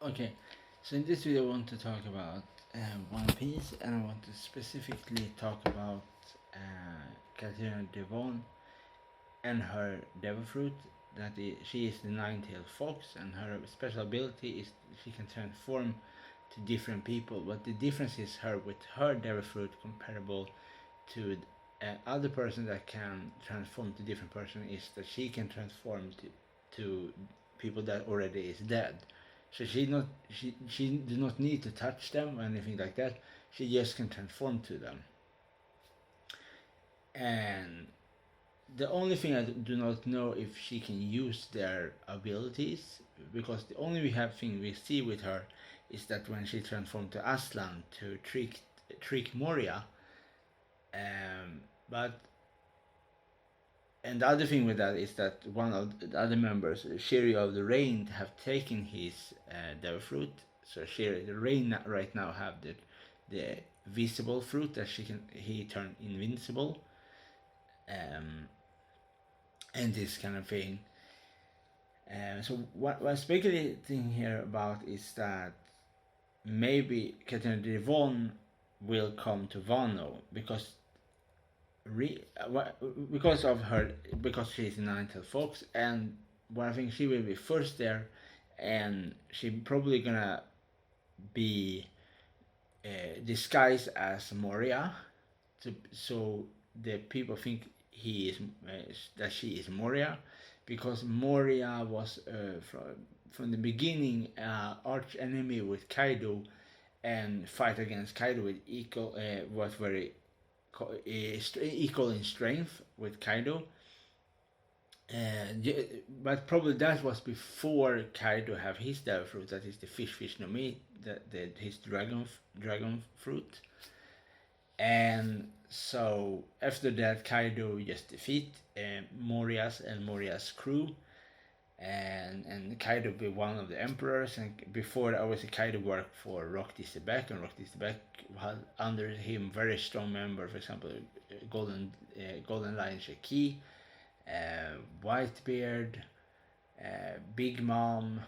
Okay, so in this video I want to talk about One Piece, and I want to specifically talk about Katrina Devon and her devil fruit. She is the nine-tailed fox, and her special ability is she can transform to different people. But the difference is her with her devil fruit comparable to other person that can transform to different person is that she can transform to people that already is dead. So she do not need to touch them or anything like that. She just can transform to them. And the only thing I do not know if she can use their abilities, because the only thing we see with her is that when she transformed to Aslan to trick Moria. But and the other thing with that is that one of the other members, Shiri of the Rain, have taken his devil fruit. So Shiri the Rain right now have the visible fruit that he turned invincible, and this kind of thing. So what I'm speculating here about is that maybe Katrina Devon will come to Vano because of her, because she's a nine-tailed fox, and I think she will be first there, and she probably gonna be disguised as Moria, so the people think that she is Moria, because Moria was from the beginning arch enemy with Kaido, and fight against Kaido with was very equal in strength with Kaido. But probably that was before Kaido have his devil fruit, that is the fish no meat, his dragon fruit. And so after that, Kaido just defeat Moria's crew, and Kaido be one of the emperors. And before that, obviously Kaido worked for Rock Disabek, and Rock Disabek had under him very strong members, for example, Golden Lion Shaki, Whitebeard, Big Mom,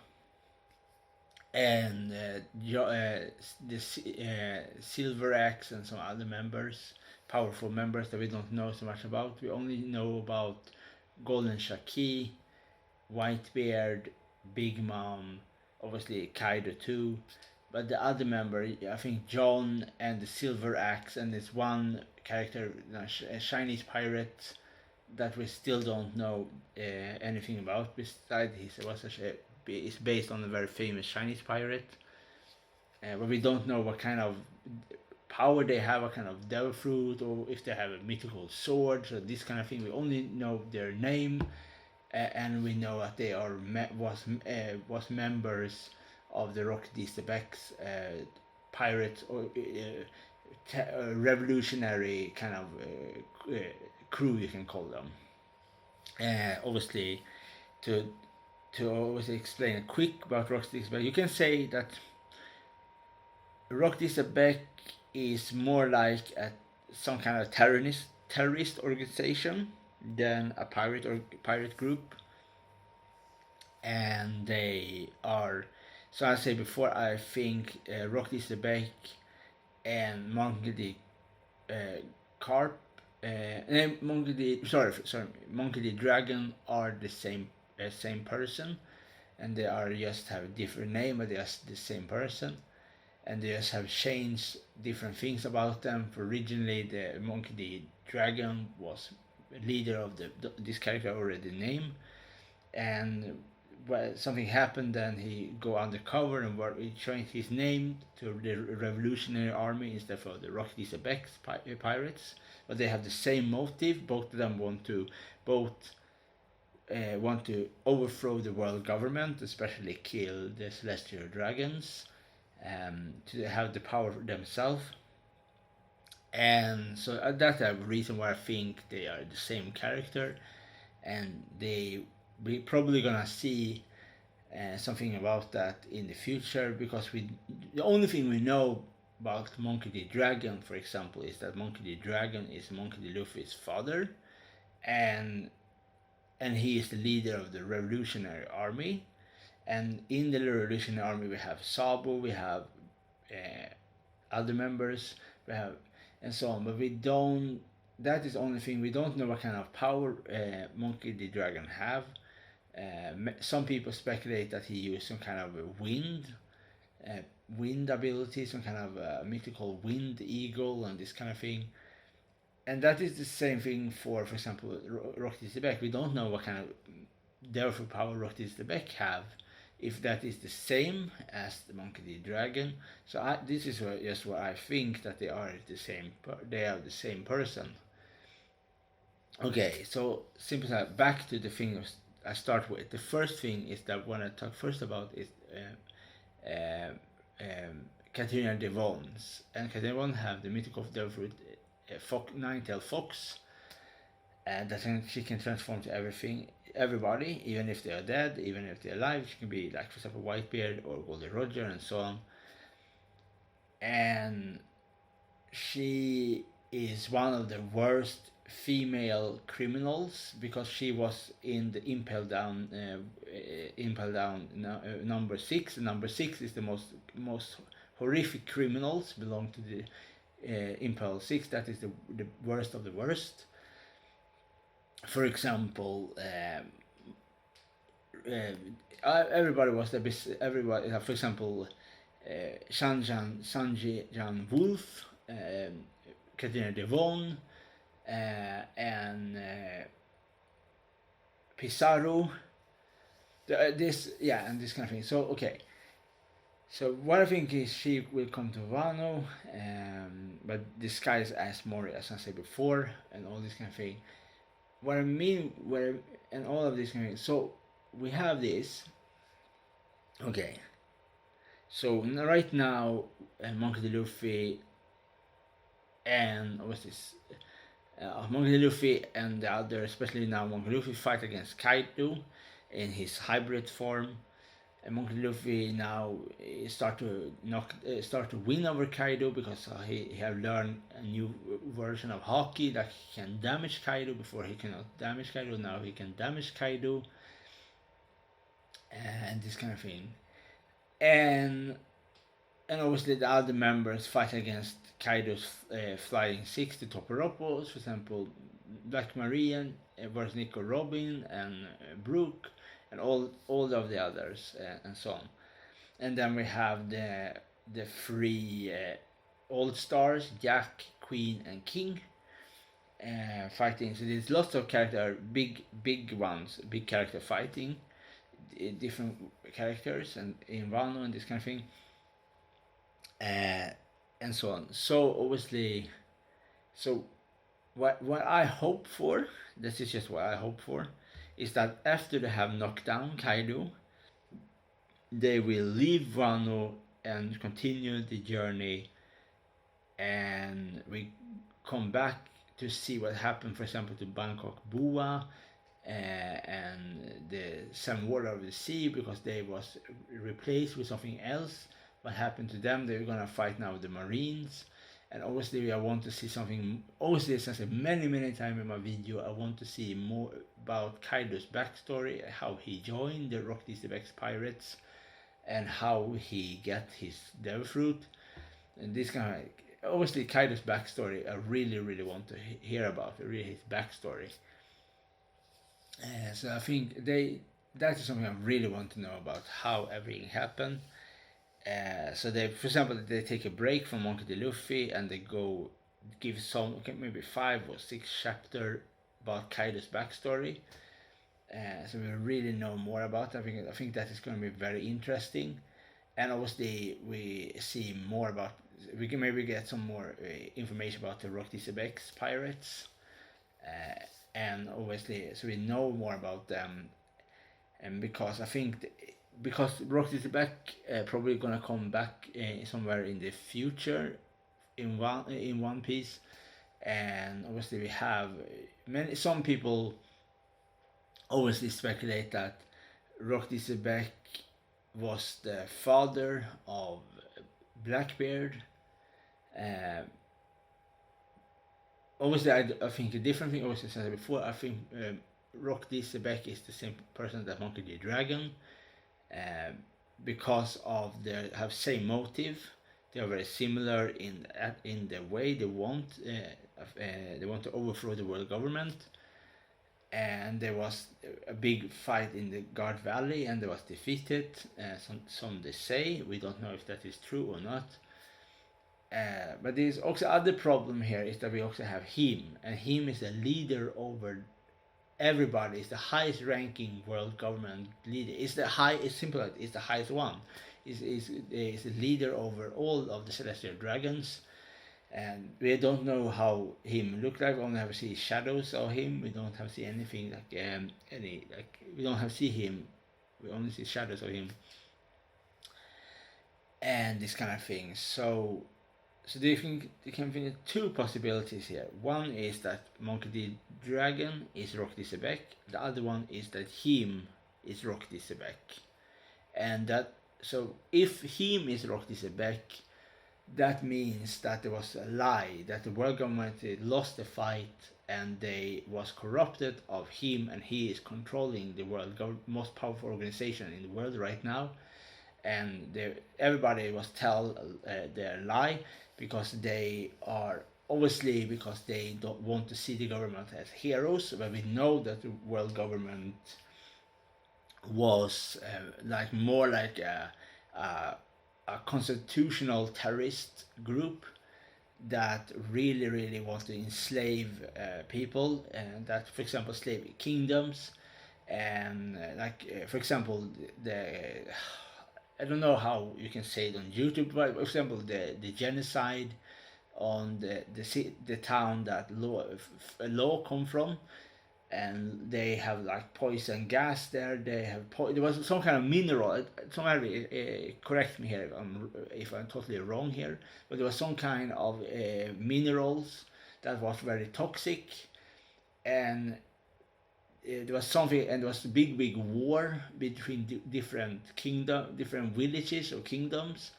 and Silver Axe, and some other members, powerful members that we don't know so much about. We only know about Golden Shaki, Whitebeard, Big Mom, obviously Kaido too. But the other member, I think John and the Silver Axe, and this one character, a Chinese pirate that we still don't know anything about. Besides, is based on a very famous Chinese pirate, but we don't know what kind of power they have, what kind of devil fruit, or if they have a mythical sword. So this kind of thing, we only know their name, and we know that they are was members of the Rock Disabek's pirate or revolutionary kind of crew, you can call them. Obviously, to always explain a quick about Rock Disabek, you can say that Rock Disabek is more like some kind of terrorist organization than a pirate group, and they are. So I say before, I think Rock Disabek and Monkey D. Carp. Monkey D. Dragon are the same person, and they are just have a different name, but they are the same person, and they just have changed different things about them. For originally, the Monkey D. Dragon was leader of this character already named, and something happened, then he go undercover and he changed his name to the Revolutionary Army instead of the Rock Disabek pirates. But they have the same motive. Both of them want to overthrow the world government, especially kill the celestial dragons, to have the power themselves. And so that's a reason why I think they are the same character, and we probably gonna see something about that in the future, because the only thing we know about Monkey D. Dragon, for example, is that Monkey D. Dragon is Monkey D. Luffy's father, and he is the leader of the Revolutionary Army, And in the Revolutionary Army, we have Sabo, we have other members, we have, and so on. But we don't. That is the only thing we don't know what kind of power Monkey the Dragon have. Some people speculate that he used some kind of uh, wind ability, some kind of mythical wind eagle, and this kind of thing. And that is the same thing for example, Rocky Tibet. We don't know what kind of therefore power Rocky Tibet have. If that is the same as the Monkey D. Dragon, so this is just what I think, that they are the same. They are the same person. Okay, so simply back to the thing I start with. The first thing is that what I talk first about is uh, Katrina Devons, and Katrina Devon have the mythical Devil nine-tailed fox, and that she can transform to everybody, even if they are dead, even if they're alive. She can be like, for example, Whitebeard or Golden Roger and so on. And she is one of the worst female criminals because she was in the Impel Down number 6. Number 6 is the most horrific criminals, belong to the Impel 6. That is the worst of the worst. For example, everybody was the best. Everybody, for example, Sanji Jan Wolf, Katrina Devon, and Pizarro. And this kind of thing. So okay. So what I think is she will come to Vano, but disguised as Mori, as I said before, and all this kind of thing. What I mean, and all of this kind of thing. So we have this. Okay. So right now, Monkey D. Luffy and what's this? Monkey D. Luffy and the other, especially now Monkey D. Luffy, fight against Kaido in his hybrid form. And Monkey D. Luffy now start to win over Kaido because he have learned a new version of Haki that he can damage Kaido. Before he cannot damage Kaido, now he can damage Kaido, and this kind of thing. And obviously the other members fight against Kaido's Flying Six, the Toporopos, for example, Black Marian versus Nico Robin and Brook, and all of the others, and so on. And then we have the three All Stars, Jack, Queen, and King, fighting. So there's lots of character, big ones, big character fighting, different characters, and in Wano and this kind of thing, and so on. So obviously, so what I hope for, this is just what I hope for, is that after they have knocked down Kaido, they will leave Wano and continue the journey, and we come back to see what happened, for example, to Bangkok Bua and the Seven Water of the Sea, because they was replaced with something else. What happened to them? They're gonna fight now with the Marines. And obviously I want to see something. Obviously, as I said many times in my video, I want to see more about Kaido's backstory, how he joined the Rock X Pirates, and how he got his Devil Fruit, and this kind of, obviously Kaido's backstory. I really want to hear about really his backstory. So I think that is something I really want to know about, how everything happened. So they, for example, they take a break from Monkey D. Luffy and they go give some, maybe 5 or 6 chapter about Kaido's backstory. So we really know more about it. I think that is going to be very interesting. And obviously we see more about, we can maybe get some more information about the Rock DCBX pirates. And obviously, so we know more about them. And because I think because Rock is back, probably gonna come back somewhere in the future in One Piece, and obviously we have some people obviously speculate that Rock is back was the father of Blackbeard. Obviously, I think a different thing. Obviously, as I said before, I think Rock D. Sebek is the same person that Monkey D. Dragon. uh, because of they have same motive. They are very similar in the way they want to overthrow the world government. And there was a big fight in the Guard Valley, and they was defeated. Some they say, we don't know if that is true or not. But there's also other problem here is that we also have him, and him is a leader over everybody. Is the highest ranking world government leader. It's the high. It's simple. It's the highest one. Is the leader over all of the celestial dragons, and we don't know how him look like. We only have see shadows of him. We don't have see anything like we don't have see him. We only see shadows of him, and this kind of thing. So you can think of two possibilities here. One is that Monkey D. Dragon is Rock Sebek. The other one is that him is Rock Sebek, and that so if him is Rock Sebek, that means that there was a lie, that the world government lost the fight and they was corrupted of him, and he is controlling the world most powerful organization in the world right now. And everybody was tell their lie, because they are obviously because they don't want to see the government as heroes. But we know that the world government was like more like a constitutional terrorist group that really want to enslave people, and that, for example, slave kingdoms, and for example, I don't know how you can say it on YouTube, but for example, the genocide on the town that law come from, and they have like poison gas there. They have there was some kind of mineral. Somebody correct me here if I'm totally wrong here, but there was some kind of minerals that was very toxic, and there was something, and there was a big war between different different villages or kingdoms,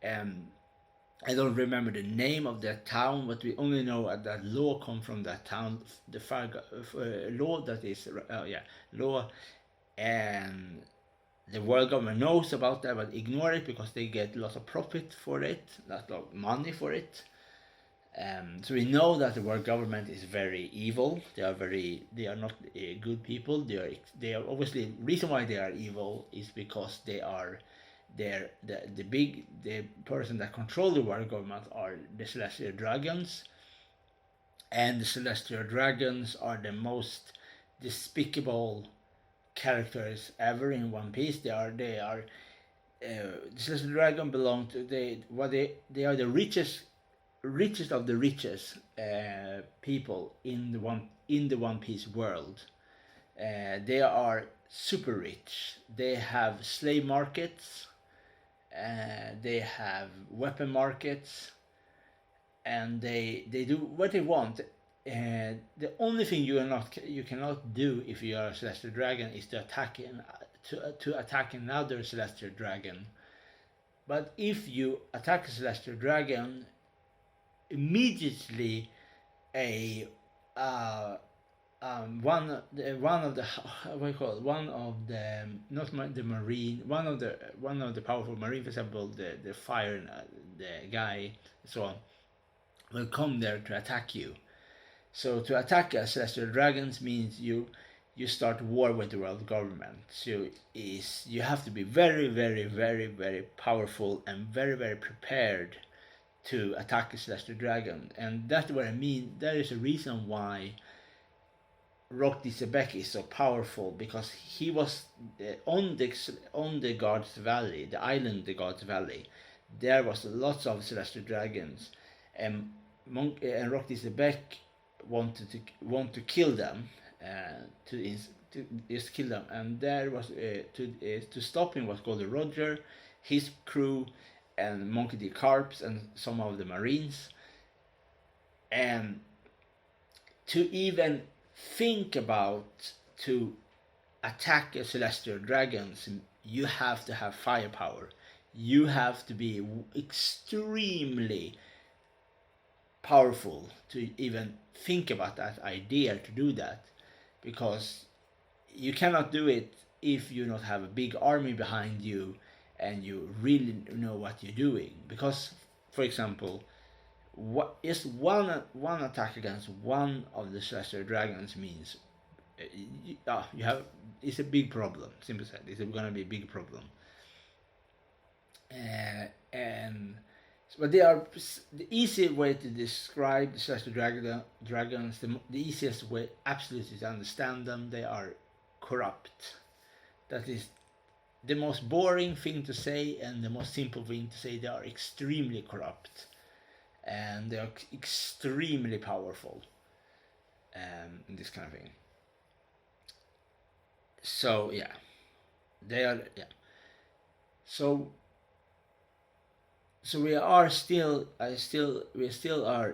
and I don't remember the name of that town, but we only know that law come from that town. The law that is law, and the world government knows about that, but ignore it because they get lots of profit for it, lots of money for it. So we know that the world government is very evil. They are not good people. They are obviously, reason why they are evil is because the person that control the world government are the celestial dragons, and the celestial dragons are the most despicable characters ever in One Piece. The celestial dragon belong to they are the richest of the richest people in the One Piece world. They are super rich. They have slave markets. They have weapon markets, and they do what they want. The only thing you cannot do if you are a celestial dragon is to attack another celestial dragon. But if you attack a celestial dragon, immediately a one of the what you call it, one of the not the marine one of the powerful marine, for example, the fire the guy, so on, will come there to attack you. So to attack a celestial dragons means you start war with the world government. So you have to be very powerful and very prepared to attack a celestial dragon. And that's what I mean. That is a reason why Rock Sebek is so powerful, because he was on the God's Valley, the island, the God's Valley. There was lots of celestial dragons, and Rock Sebek want to kill them, to just kill them. And there was to stop him was called Roger, his crew, and Monkey D. Carps, and some of the Marines. And to even think about to attack a celestial dragons, you have to have firepower. You have to be extremely powerful to even think about that idea to do that, because you cannot do it if you not have a big army behind you and you really know what you're doing. Because, for example, what is one attack against one of the celestial dragons means you have, it's a big problem. Simply said, it's gonna be a big problem. And but they are the easy way to describe the celestial dragons. The easiest way, absolutely, to understand them. They are corrupt. That is the most boring thing to say and the most simple thing to say. They are extremely corrupt, and they are extremely powerful. In this kind of thing. So yeah, they are, yeah. So we are still, we still are